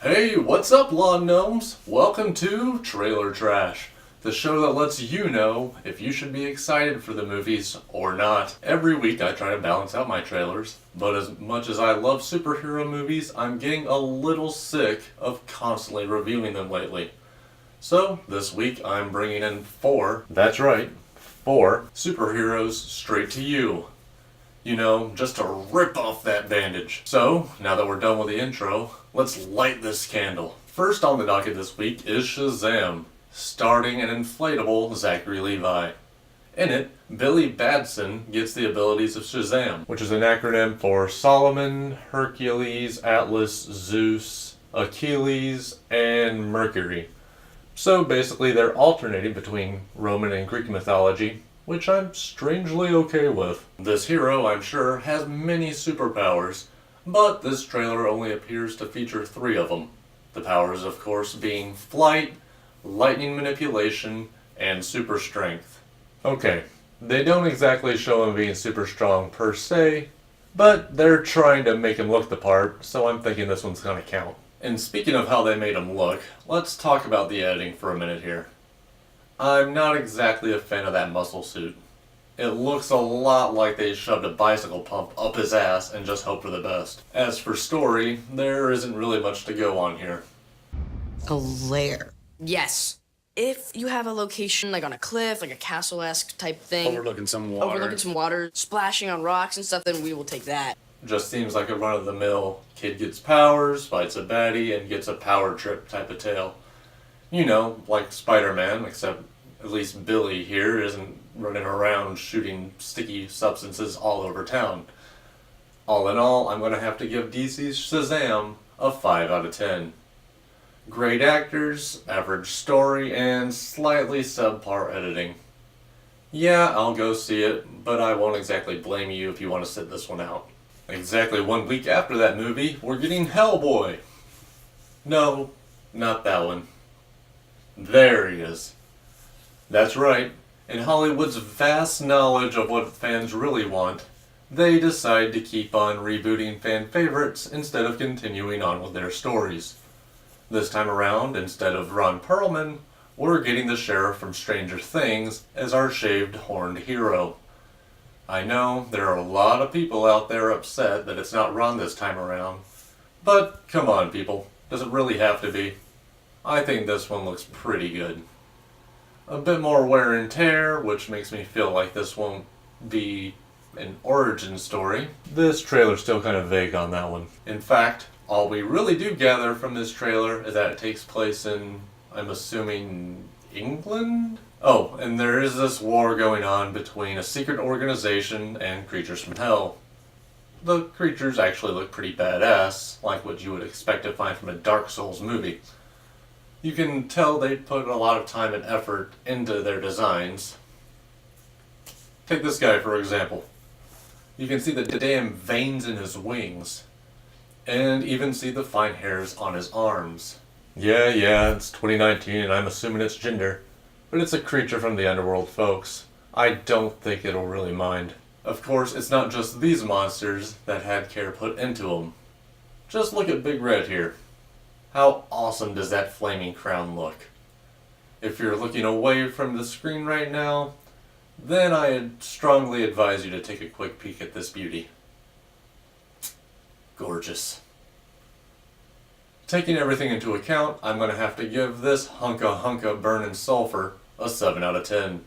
Hey, what's up, lawn gnomes? Welcome to Trailer Trash, the show that lets you know if you should be excited for the movies or not. Every week I try to balance out my trailers, but as much as I love superhero movies, I'm getting a little sick of constantly reviewing them lately. So, this week I'm bringing in that's right, four superheroes straight to you. You know, just to rip off that bandage. So, now that we're done with the intro, let's light this candle. First on the docket this week is Shazam, starring an inflatable Zachary Levi. In it, Billy Batson gets the abilities of Shazam, which is an acronym for Solomon, Hercules, Atlas, Zeus, Achilles, and Mercury. So basically they're alternating between Roman and Greek mythology, which I'm strangely okay with. This hero, I'm sure, has many superpowers, but this trailer only appears to feature 3 of them. The powers, of course, being flight, lightning manipulation, and super strength. Okay, they don't exactly show him being super strong per se, but they're trying to make him look the part, so I'm thinking this one's gonna count. And speaking of how they made him look, let's talk about the editing for a minute here. I'm not exactly a fan of that muscle suit. It looks a lot like they shoved a bicycle pump up his ass and just hoped for the best. As for story, there isn't really much to go on here. A lair. Yes. If you have a location like on a cliff, like a castle-esque type thing. Overlooking some water. Splashing on rocks and stuff, then we will take that. Just seems like a run-of-the-mill, kid gets powers, fights a baddie, and gets a power trip type of tale. You know, like Spider-Man, except at least Billy here isn't running around shooting sticky substances all over town. All in all, I'm going to have to give DC's Shazam a 5 out of 10. Great actors, average story, and slightly subpar editing. Yeah, I'll go see it, but I won't exactly blame you if you want to sit this one out. Exactly 1 week after that movie, we're getting Hellboy. No, not that one. There he is. That's right. In Hollywood's vast knowledge of what fans really want, they decide to keep on rebooting fan favorites instead of continuing on with their stories. This time around, instead of Ron Perlman, we're getting the sheriff from Stranger Things as our shaved, horned hero. I know there are a lot of people out there upset that it's not Ron this time around, but come on people, does it really have to be? I think this one looks pretty good. A bit more wear and tear, which makes me feel like this won't be an origin story. This trailer's still kind of vague on that one. In fact, all we really do gather from this trailer is that it takes place in, I'm assuming, England? Oh, and there is this war going on between a secret organization and creatures from hell. The creatures actually look pretty badass, like what you would expect to find from a Dark Souls movie. You can tell they put a lot of time and effort into their designs. Take this guy for example. You can see the damn veins in his wings, and even see the fine hairs on his arms. Yeah, it's 2019 and I'm assuming it's gender, but it's a creature from the underworld, folks. I don't think it'll really mind. Of course, it's not just these monsters that had care put into them. Just look at Big Red here. How awesome does that flaming crown look? If you're looking away from the screen right now, then I strongly advise you to take a quick peek at this beauty. Gorgeous. Taking everything into account, I'm going to have to give this hunka burnin' sulfur a 7 out of 10.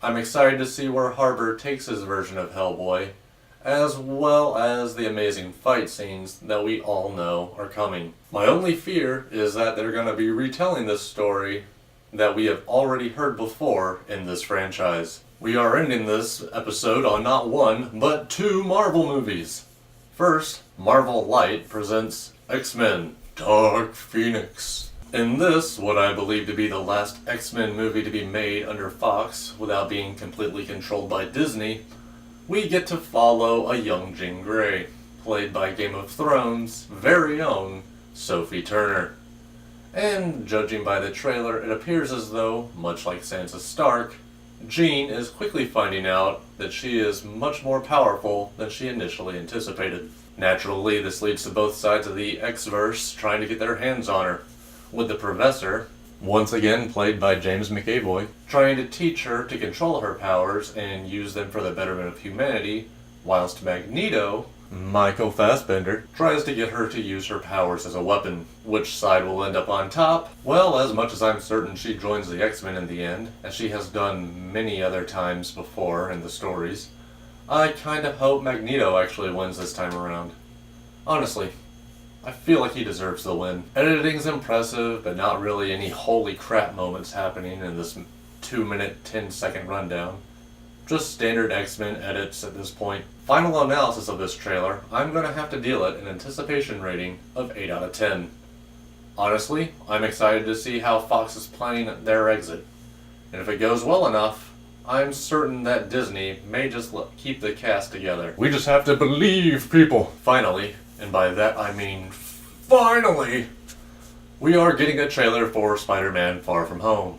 I'm excited to see where Harbour takes his version of Hellboy, as well as the amazing fight scenes that we all know are coming. My only fear is that they're going to be retelling this story that we have already heard before in this franchise. We are ending this episode on not 1, but 2 Marvel movies. First, Marvel Light presents X-Men Dark Phoenix. In this, what I believe to be the last X-Men movie to be made under Fox without being completely controlled by Disney, we get to follow a young Jean Grey, played by Game of Thrones' very own Sophie Turner. And judging by the trailer, it appears as though, much like Sansa Stark, Jean is quickly finding out that she is much more powerful than she initially anticipated. Naturally, this leads to both sides of the X-verse trying to get their hands on her, with the Professor, once again played by James McAvoy, trying to teach her to control her powers and use them for the betterment of humanity, whilst Magneto, Michael Fassbender, tries to get her to use her powers as a weapon. Which side will end up on top? Well, as much as I'm certain she joins the X-Men in the end, as she has done many other times before in the stories, I kinda hope Magneto actually wins this time around. Honestly, I feel like he deserves the win. Editing's impressive, but not really any holy crap moments happening in this 2-minute, 10-second rundown. Just standard X-Men edits at this point. Final analysis of this trailer, I'm gonna have to deal it an anticipation rating of 8 out of 10. Honestly, I'm excited to see how Fox is planning their exit. And if it goes well enough, I'm certain that Disney may just keep the cast together. We just have to believe, people. Finally, and by that I mean finally, we are getting a trailer for Spider-Man Far From Home.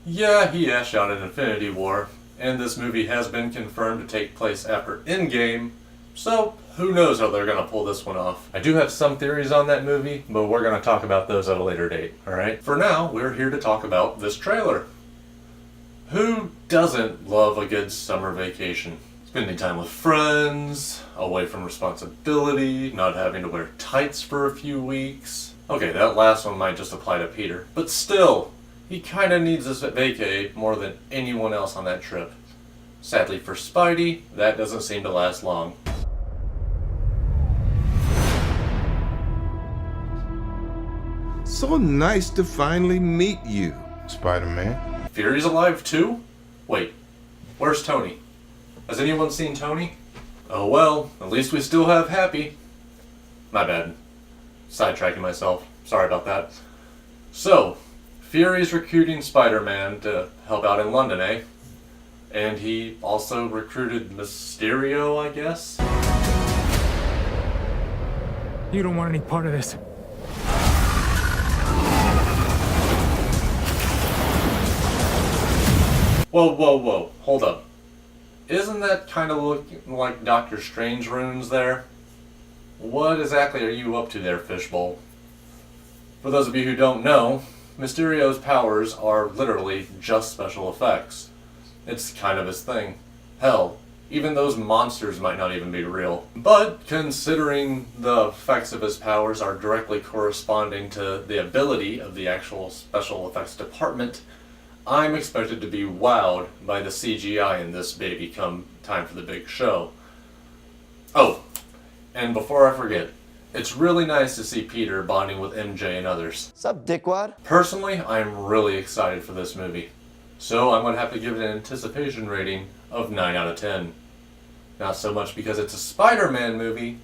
Yeah, he ash out in Infinity War, and this movie has been confirmed to take place after Endgame, so who knows how they're gonna pull this one off. I do have some theories on that movie, but we're gonna talk about those at a later date, alright? For now, we're here to talk about this trailer. Who doesn't love a good summer vacation? Spending time with friends, away from responsibility, not having to wear tights for a few weeks. Okay, that last one might just apply to Peter, but still, he kinda needs this vacay more than anyone else on that trip. Sadly for Spidey, that doesn't seem to last long. So nice to finally meet you, Spider-Man. Fury's alive too? Wait, where's Tony? Has anyone seen Tony? Oh well, at least we still have Happy. My bad. Sidetracking myself. Sorry about that. So, Fury's recruiting Spider-Man to help out in London, eh? And he also recruited Mysterio, I guess? You don't want any part of this. Whoa, hold up. Isn't that kind of looking like Doctor Strange runes there? What exactly are you up to there, Fishbowl? For those of you who don't know, Mysterio's powers are literally just special effects. It's kind of his thing. Hell, even those monsters might not even be real. But considering the effects of his powers are directly corresponding to the ability of the actual special effects department, I'm expected to be wowed by the CGI in this baby come time for the big show. Oh, and before I forget, it's really nice to see Peter bonding with MJ and others. Sup, dickwad? Personally, I'm really excited for this movie. So I'm going to have to give it an anticipation rating of 9 out of 10. Not so much because it's a Spider-Man movie,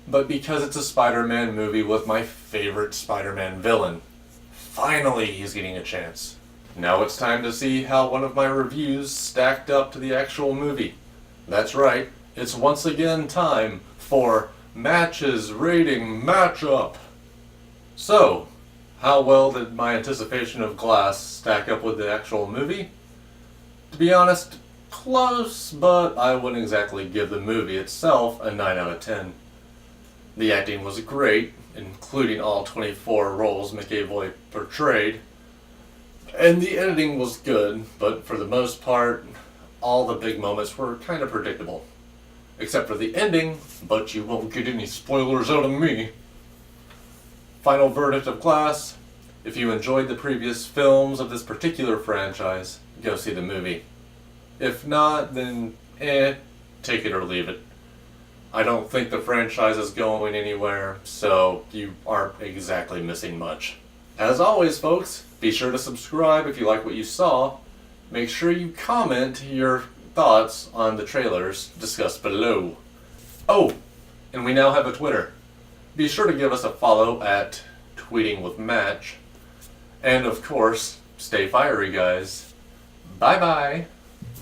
but because it's a Spider-Man movie with my favorite Spider-Man villain. Finally, he's getting a chance. Now it's time to see how one of my reviews stacked up to the actual movie. That's right, it's once again time for Matches Rating Matchup. So, how well did my anticipation of Glass stack up with the actual movie? To be honest, close, but I wouldn't exactly give the movie itself a 9 out of 10. The acting was great, including all 24 roles McAvoy portrayed. And the editing was good, but for the most part, all the big moments were kind of predictable. Except for the ending, but you won't get any spoilers out of me. Final verdict of Glass: if you enjoyed the previous films of this particular franchise, go see the movie. If not, then take it or leave it. I don't think the franchise is going anywhere, so you aren't exactly missing much. As always, folks, be sure to subscribe if you like what you saw. Make sure you comment your thoughts on the trailers discussed below. Oh, and we now have a Twitter. Be sure to give us a follow at tweetingwithmatch. And of course, stay fiery, guys. Bye-bye.